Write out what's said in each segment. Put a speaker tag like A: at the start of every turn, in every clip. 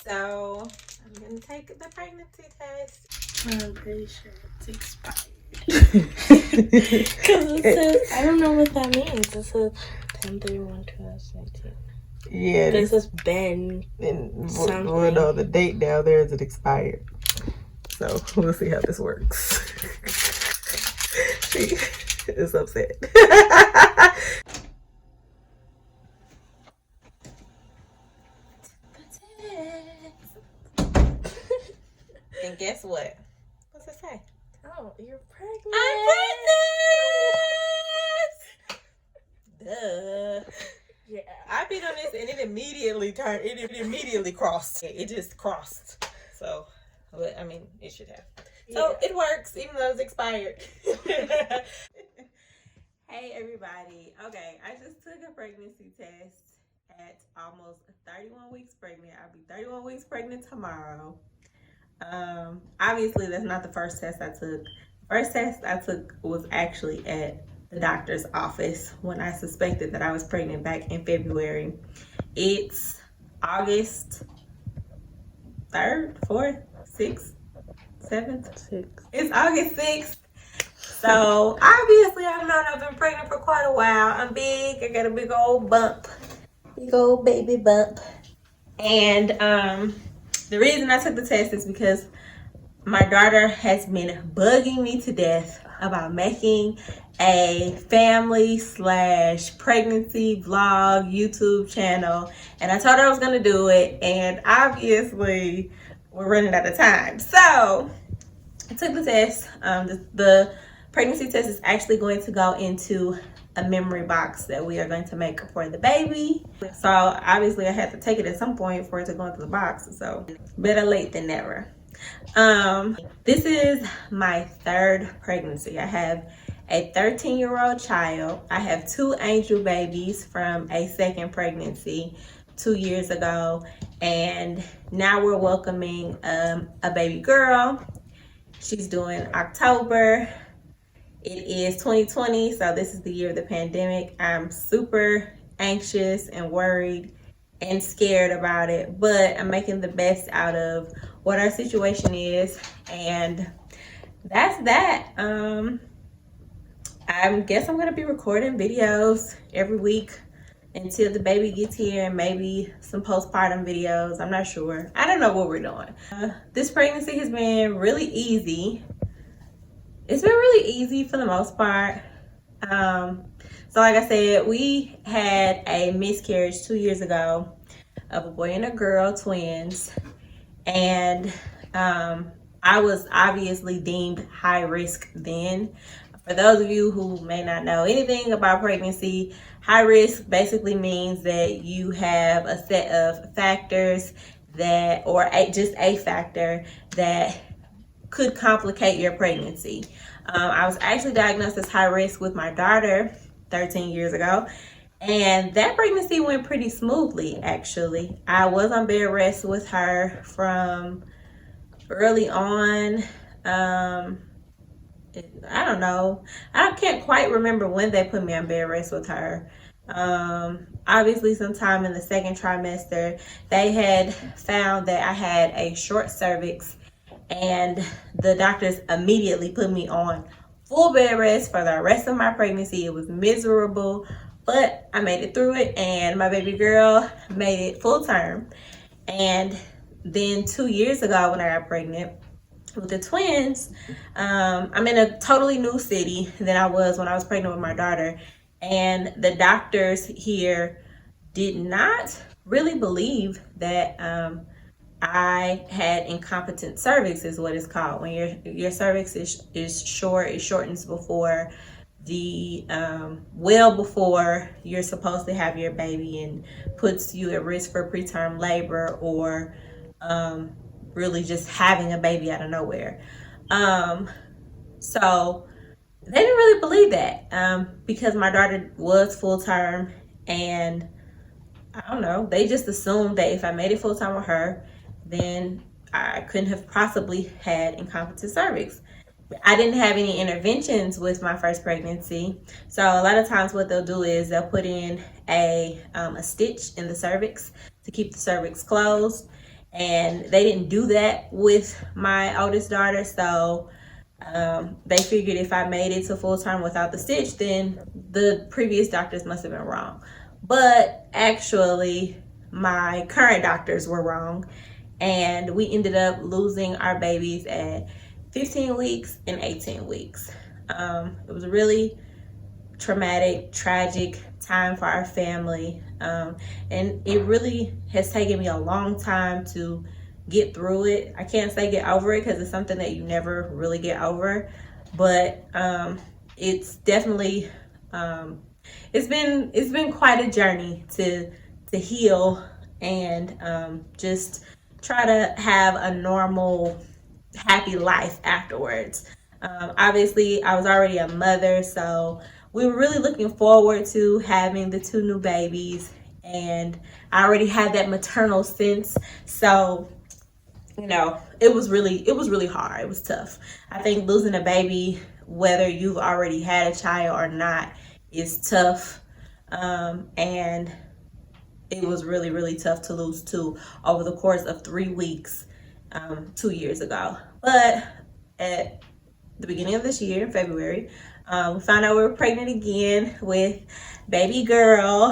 A: So I'm gonna take the pregnancy test.
B: I'm pretty sure it's expired. Because it says, I don't know what that means. It says 10/31/2019.
A: Yeah.
B: It says Ben.
A: And well, no, the date down there is it expired. So we'll see how this works. She is upset. And guess what? What's it say?
B: Oh, you're pregnant.
A: I'm pregnant! Duh.
B: Yeah.
A: I beat on this and it immediately turned, it immediately crossed. It just crossed. So, but I mean, it should have. So it works, even though it's expired. Hey everybody. Okay, I just took a pregnancy test at almost 31 weeks pregnant. I'll be 31 weeks pregnant tomorrow. Obviously that's not the first test I took. First test I took was actually at the doctor's office when I suspected that I was pregnant back in February. It's August 3rd, 4th, 6th, 7th? 6th. It's August 6th. So obviously I've known I've been pregnant for quite a while. I'm big. I got a big old bump. Big old baby bump. And the reason I took the test is because my daughter has been bugging me to death about making a family/pregnancy vlog YouTube channel. And I told her I was going to do it. And obviously we're running out of time. So I took the test. The pregnancy test is actually going to go into a memory box that we are going to make for the baby. So obviously I had to take it at some point for it to go into the box. So better late than never. This is my third pregnancy. I have a 13-year-old child. I have 2 angel babies from a second pregnancy 2 years ago. And now we're welcoming a baby girl. She's due in October. It is 2020, so this is the year of the pandemic. I'm super anxious and worried and scared about it, but I'm making the best out of what our situation is, and that's that. I guess I'm gonna be recording videos every week until the baby gets here, and maybe some postpartum videos. I'm not sure. I don't know what we're doing. This pregnancy has been really easy. It's been really easy for the most part. So like I said, we had a miscarriage 2 years ago of a boy and a girl, twins. And I was obviously deemed high risk then. For those of you who may not know anything about pregnancy, high risk basically means that you have a set of factors that, or just a factor that could complicate your pregnancy. I was actually diagnosed as high risk with my daughter 13 years ago, and that pregnancy went pretty smoothly. Actually, I was on bed rest with her from early on. I don't know, I can't quite remember when they put me on bed rest with her. Obviously sometime in the second trimester. They had found that I had a short cervix, and the doctors immediately put me on full bed rest for the rest of my pregnancy. It was miserable, but I made it through it, and my baby girl made it full term. And then 2 years ago when I got pregnant with the twins, I'm in a totally new city than I was when I was pregnant with my daughter. And the doctors here did not really believe that I had incompetent cervix, is what it's called. When your cervix is short, it shortens before the well before you're supposed to have your baby, and puts you at risk for preterm labor or really just having a baby out of nowhere. So they didn't really believe that because my daughter was full term, and I don't know, they just assumed that if I made it full time with her, then I couldn't have possibly had incompetent cervix. I didn't have any interventions with my first pregnancy. So a lot of times what they'll do is they'll put in a stitch in the cervix to keep the cervix closed. and they didn't do that with my oldest daughter. So they figured if I made it to full term without the stitch, then the previous doctors must have been wrong. But actually, my current doctors were wrong, and we ended up losing our babies at 15 weeks and 18 weeks. It was a really traumatic, tragic time for our family, and it really has taken me a long time to get through it. I can't say get over it because it's something that you never really get over, but it's definitely it's been quite a journey to heal and just try to have a normal, happy life afterwards. Obviously, I was already a mother, so we were really looking forward to having the 2 new babies, and I already had that maternal sense. So, you know, it was really hard. It was tough. I think losing a baby, whether you've already had a child or not, is tough. And it was really tough to lose 2 over the course of 3 weeks 2 years ago. But at the beginning of this year, in February, we found out we were pregnant again with baby girl,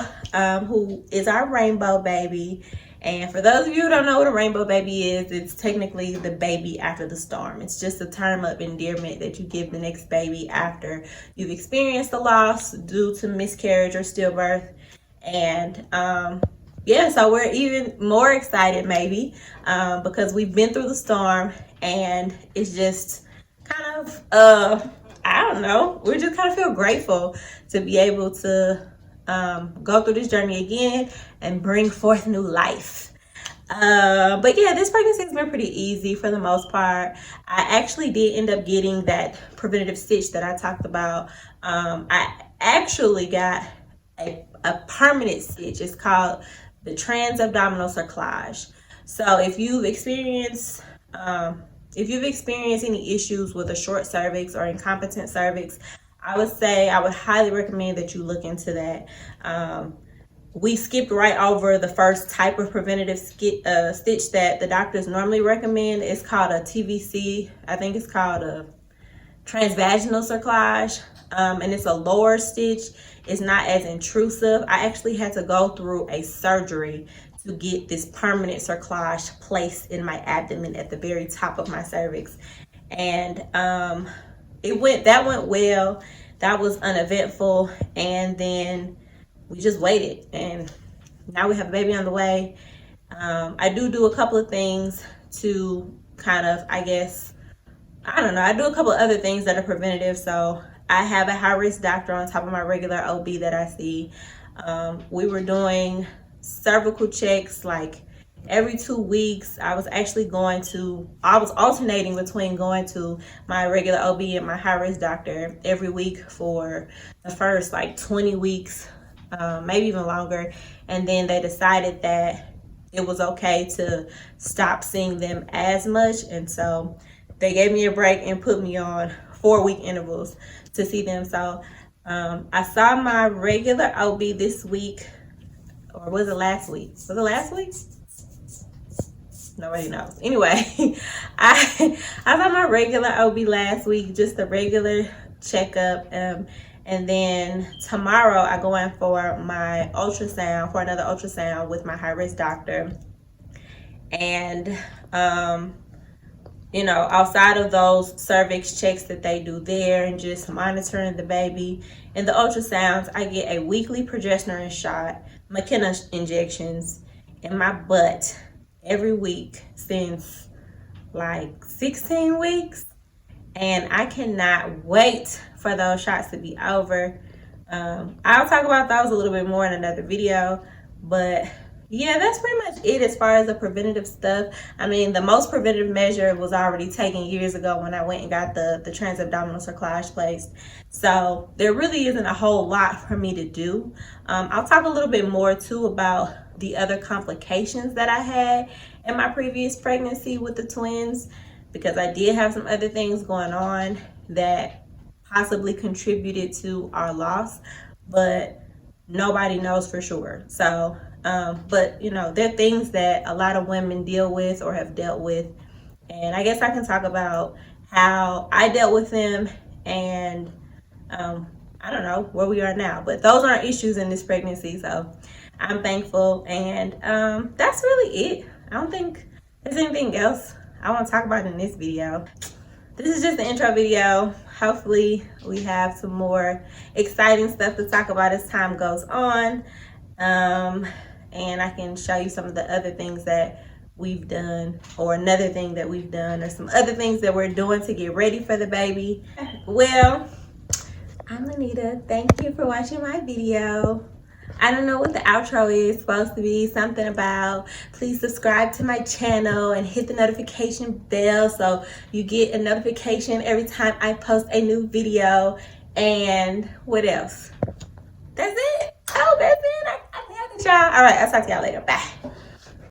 A: who is our rainbow baby. And for those of you who don't know what a rainbow baby is, it's technically the baby after the storm. It's just a term of endearment that you give the next baby after you've experienced a loss due to miscarriage or stillbirth. And yeah, so we're even more excited maybe because we've been through the storm, and it's just kind of I don't know, we just kind of feel grateful to be able to go through this journey again and bring forth new life. But yeah, this pregnancy has been pretty easy for the most part. I actually did end up getting that preventative stitch that I talked about. I actually got a permanent stitch. It's called the Transabdominal Cercglage. So if you've experienced any issues with a short cervix or incompetent cervix, I would highly recommend that you look into that. We skipped right over the first type of preventative stitch that the doctors normally recommend. It's called a TVC. I think it's called a Transvaginal Cercglage, and it's a lower stitch. It's not as intrusive. I actually had to go through a surgery to get this permanent cerclage placed in my abdomen at the very top of my cervix, and that went well. That was uneventful, and then we just waited, and now we have a baby on the way. I do a couple of things to kind of, I don't know, I do a couple of other things that are preventative. So I have a high-risk doctor on top of my regular OB that I see. We were doing cervical checks like every 2 weeks. I was alternating between going to my regular OB and my high-risk doctor every week for the first like 20 weeks, maybe even longer. And then they decided that it was okay to stop seeing them as much. And so they gave me a break and put me on 4-week intervals to see them. So I saw my regular OB this week, or was it last week? Was it last week? Nobody knows. Anyway, I saw my regular OB last week, just a regular checkup. And then tomorrow I go in for my ultrasound, for another ultrasound with my high-risk doctor. And you know, outside of those cervix checks that they do there and just monitoring the baby and the ultrasounds, I get a weekly progesterone shot, Makena Injections, in my butt every week since like 16 weeks. And I cannot wait for those shots to be over. I'll talk about those a little bit more in another video, but yeah, that's pretty much it as far as the preventative stuff. I mean, the most preventative measure was already taken years ago when I went and got the transabdominal cerclage placed. So there really isn't a whole lot for me to do. I'll talk a little bit more too about the other complications that I had in my previous pregnancy with the twins, because I did have some other things going on that possibly contributed to our loss, but nobody knows for sure. So But you know, they're things that a lot of women deal with or have dealt with, and I guess I can talk about how I dealt with them, and I don't know where we are now. But those aren't issues in this pregnancy, so I'm thankful, and that's really it. I don't think there's anything else I want to talk about in this video. This is just the intro video. Hopefully we have some more exciting stuff to talk about as time goes on. And I can show you some of the other things that we've done, or another thing that we've done, or some other things that we're doing to get ready for the baby. Well, I'm Anita. Thank you for watching my video. I don't know what the outro is supposed to be. Something about please subscribe to my channel and hit the notification bell so you get a notification every time I post a new video. And what else? That's it. Oh, that's it. I nailed it, y'all. All right, I'll talk to y'all later. Bye.